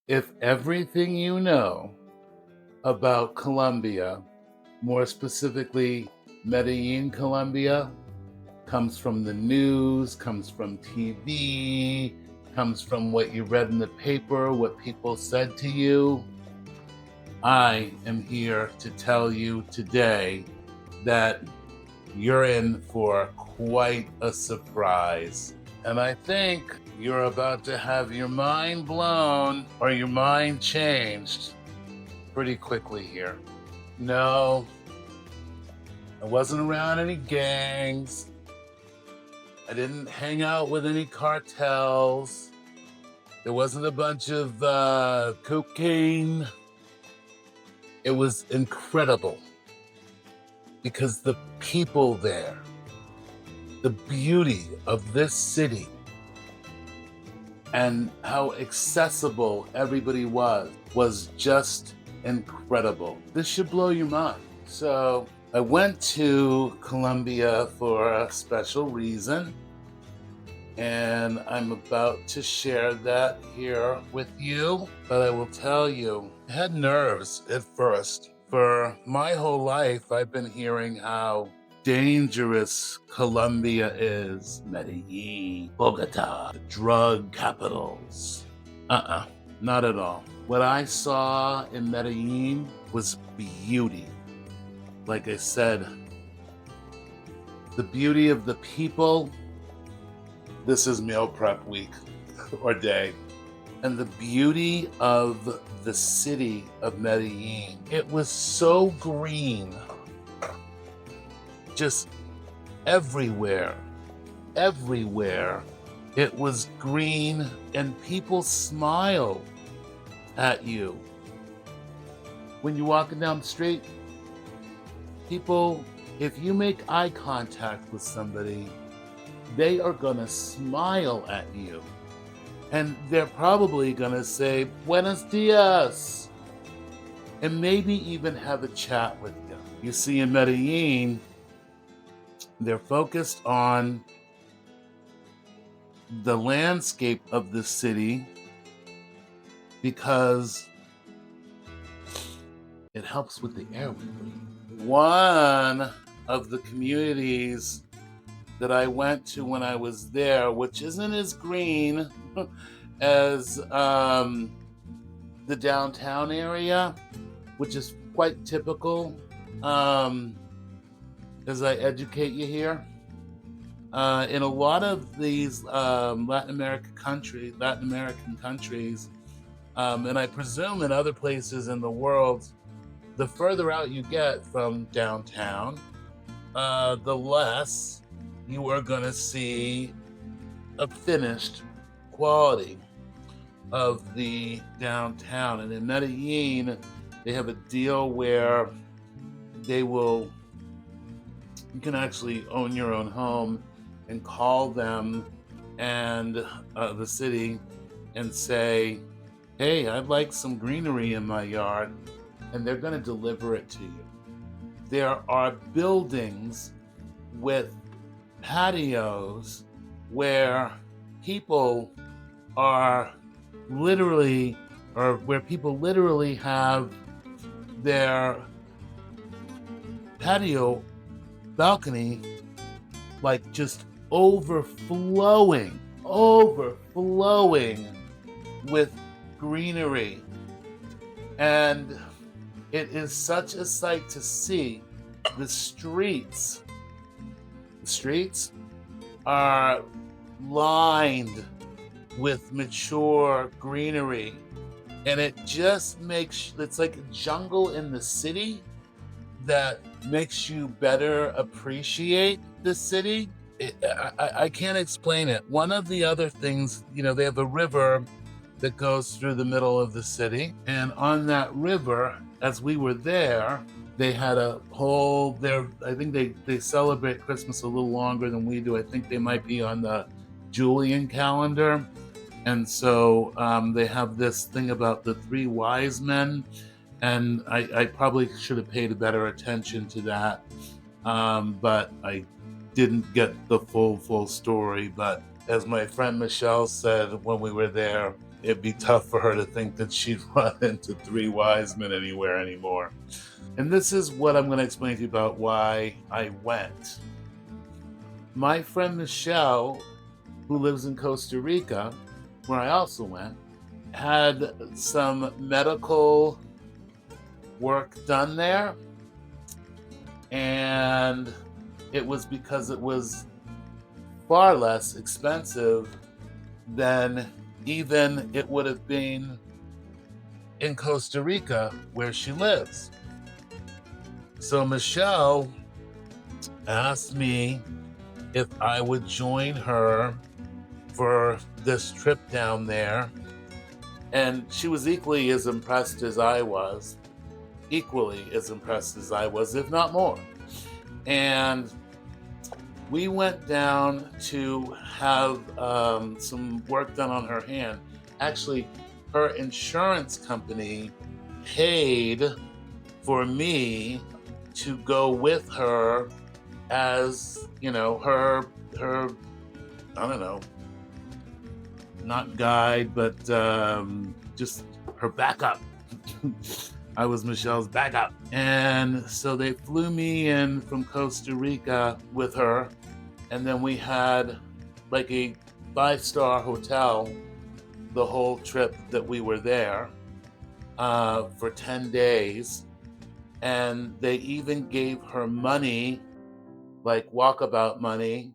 If everything you know about Colombia, more specifically Medellin, Colombia, comes from the news, comes from TV, comes from what you read in the paper, what people said to you, I am here to tell you today that you're in for quite a surprise. And I think you're about to have your mind blown or your mind changed pretty quickly here. No, I wasn't around any gangs. I didn't hang out with any cartels. There wasn't a bunch of cocaine. It was incredible because the people there, the beauty of this city, and how accessible everybody was just incredible. This should blow your mind. So I went to Colombia for a special reason, and I'm about to share that here with you. But I will tell you, I had nerves at first. For my whole life, I've been hearing how dangerous Colombia is. Medellin, Bogota, the drug capitals. Not at all. What I saw in Medellin was beauty. Like I said, the beauty of the people. This is meal prep week or day. And the beauty of the city of Medellin. It was so green. Just everywhere. Everywhere. It was green and people smile at you. When you're walking down the street, people, if you make eye contact with somebody, they are gonna smile at you. And they're probably gonna say, Buenos dias, and maybe even have a chat with you. You see, in Medellin, they're focused on the landscape of the city because it helps with the air we breathe. One of the communities that I went to when I was there, which isn't as green as the downtown area, which is quite typical, as I educate you here. In a lot of these Latin American countries, and I presume in other places in the world, the further out you get from downtown, the less you are going to see a finished quality of the downtown. And in Medellin, they have a deal where you can actually own your own home and call them and the city and say, hey, I'd like some greenery in my yard, and they're going to deliver it to you. There are buildings with patios where people literally have their patio balcony like just overflowing with greenery. And it is such a sight to see. The streets are lined with mature greenery, and it just it's like a jungle in the city that makes you better appreciate the city. I can't explain it. One of the other things, they have a river that goes through the middle of the city, and on that river, as we were there, they had a whole I think they celebrate Christmas a little longer than we do. I think they might be on the Julian calendar. And so they have this thing about the three wise men. And I probably should have paid better attention to that. But I didn't get the full story. But as my friend Michelle said when we were there, it'd be tough for her to think that she'd run into three wise men anywhere anymore. And this is what I'm going to explain to you about why I went. My friend Michelle, who lives in Costa Rica, where I also went, had some medical work done there. And it was because it was far less expensive than even it would have been in Costa Rica, where she lives. So Michelle asked me if I would join her for this trip down there. And she was equally as impressed as I was, if not more. And we went down to have some work done on her hand. Actually, her insurance company paid for me to go with her as, her I don't know, not guide, but just her backup. I was Michelle's backup. And so they flew me in from Costa Rica with her. And then we had like a 5-star hotel the whole trip that we were there for 10 days. And they even gave her money, like walkabout money.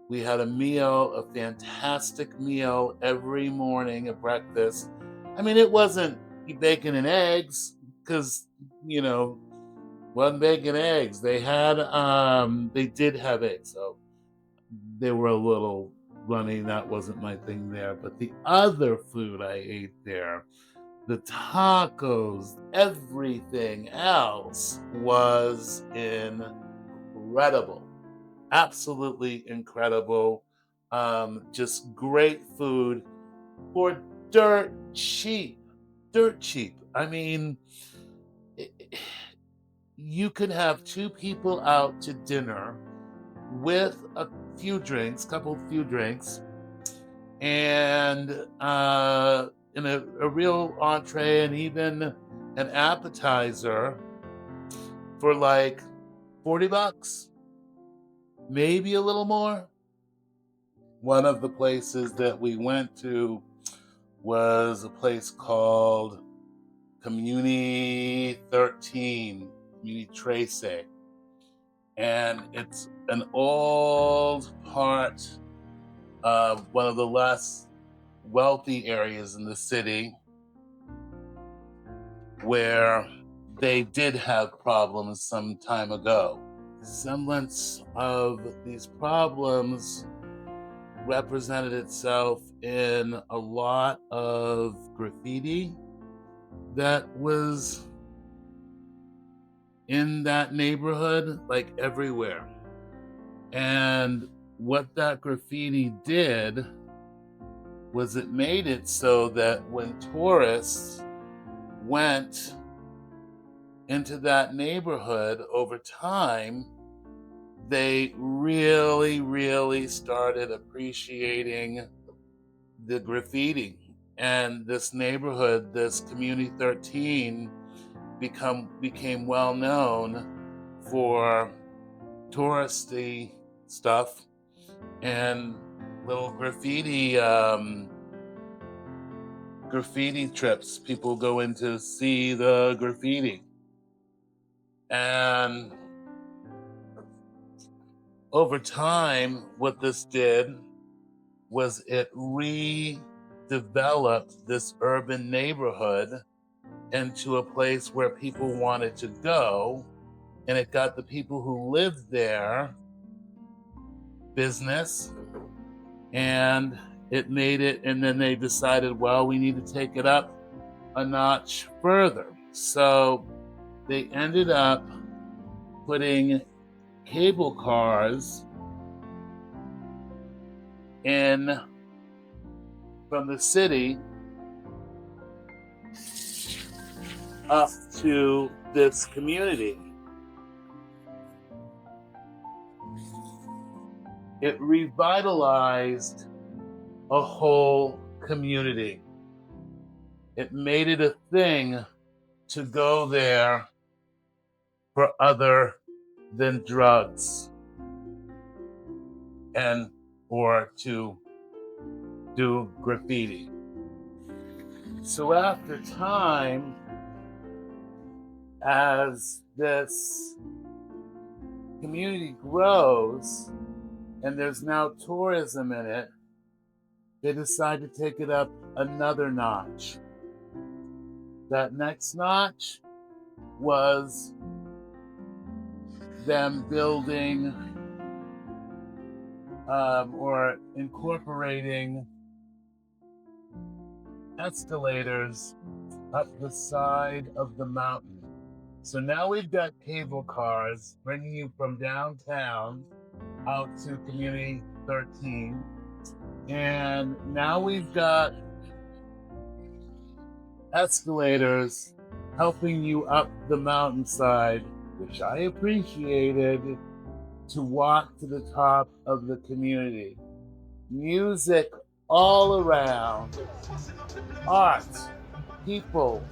We had a meal, a fantastic meal every morning at breakfast. I mean, it wasn't bacon and eggs because, wasn't bacon and eggs. They did have eggs, so they were a little runny. That wasn't my thing there. But the other food I ate there, the tacos, everything else was incredible. Absolutely incredible. Just great food for dirt cheap. Dirt cheap. I mean, you could have two people out to dinner with a few drinks, and a real entree and even an appetizer for like $40, maybe a little more. One of the places that we went to was a place called Community 13, Community Trace. And it's an old part of one of the less wealthy areas in the city where they did have problems some time ago. Semblance of these problems represented itself in a lot of graffiti that was in that neighborhood, like everywhere. And what that graffiti did was it made it so that when tourists went into that neighborhood over time, they really, really started appreciating the graffiti. And this neighborhood, this Community 13, became well known for touristy stuff and little graffiti trips. People go in to see the graffiti. And over time, what this did was it redeveloped this urban neighborhood into a place where people wanted to go. And it got the people who lived there business, and it made it, and then they decided, well, we need to take it up a notch further. So they ended up putting cable cars in from the city up to this community. It revitalized a whole community. It made it a thing to go there for other than drugs and or to do graffiti. So after time, as this community grows and there's now tourism in it, they decide to take it up another notch. That next notch was them building or incorporating escalators up the side of the mountain. So now we've got cable cars bringing you from downtown out to Community 13. And now we've got escalators helping you up the mountainside, which I appreciated, to walk to the top of the community. Music all around, art, people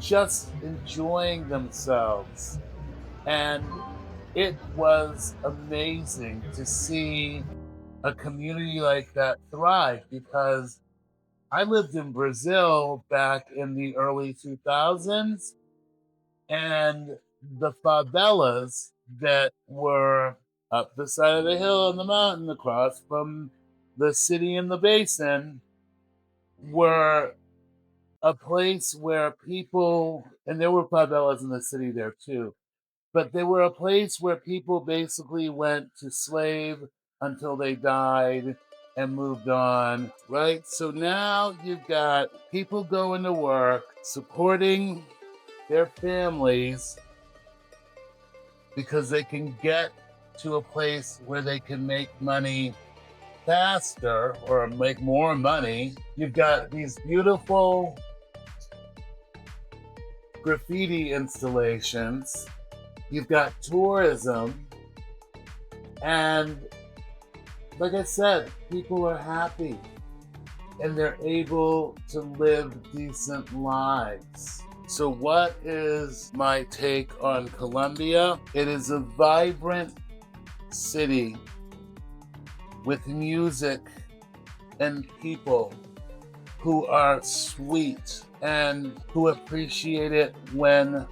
just enjoying themselves. And it was amazing to see a community like that thrive, because I lived in Brazil back in the early 2000s, and the favelas that were up the side of the hill on the mountain across from the city in the basin were a place where people, and there were favelas in the city there too, but they were a place where people basically went to slave until they died and moved on, right? So now you've got people going to work, supporting their families because they can get to a place where they can make money faster or make more money. You've got these beautiful graffiti installations. You've got tourism. And like I said, people are happy and they're able to live decent lives. So what is my take on Colombia? It is a vibrant city with music and people who are sweet and who appreciate it when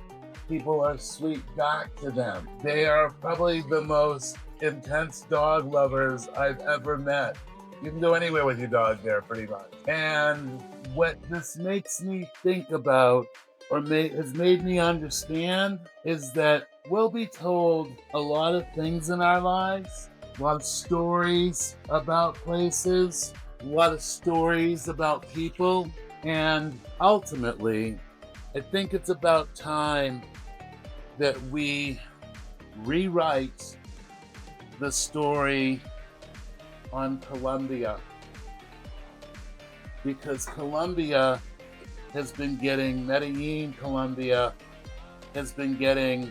people are sweet back to them. They are probably the most intense dog lovers I've ever met. You can go anywhere with your dog there pretty much. And what this makes me think about, or has made me understand, is that we'll be told a lot of things in our lives, a lot of stories about places, a lot of stories about people, and ultimately, I think it's about time that we rewrite the story on Colombia, because Colombia has been getting, Medellin, Colombia, has been getting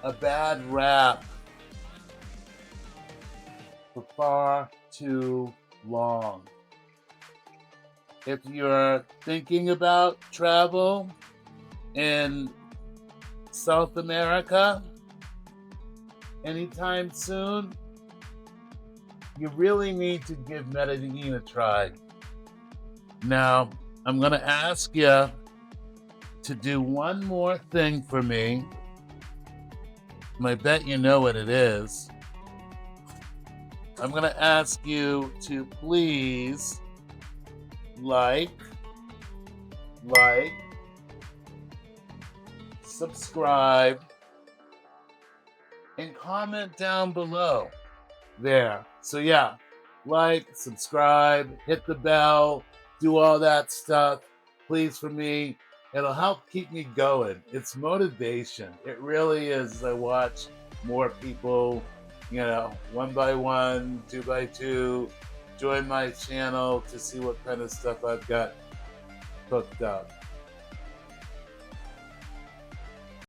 a bad rap for far too long. If you're thinking about travel in South America anytime soon, you really need to give Medellin a try. Now, I'm going to ask you to do one more thing for me. And I bet you know what it is. I'm going to ask you to please like, subscribe, and comment down below there. So yeah, like, subscribe, hit the bell, do all that stuff, please, for me. It'll help keep me going. It's motivation. It really is. I watch more people, one by one, two by two, join my channel to see what kind of stuff I've got cooked up.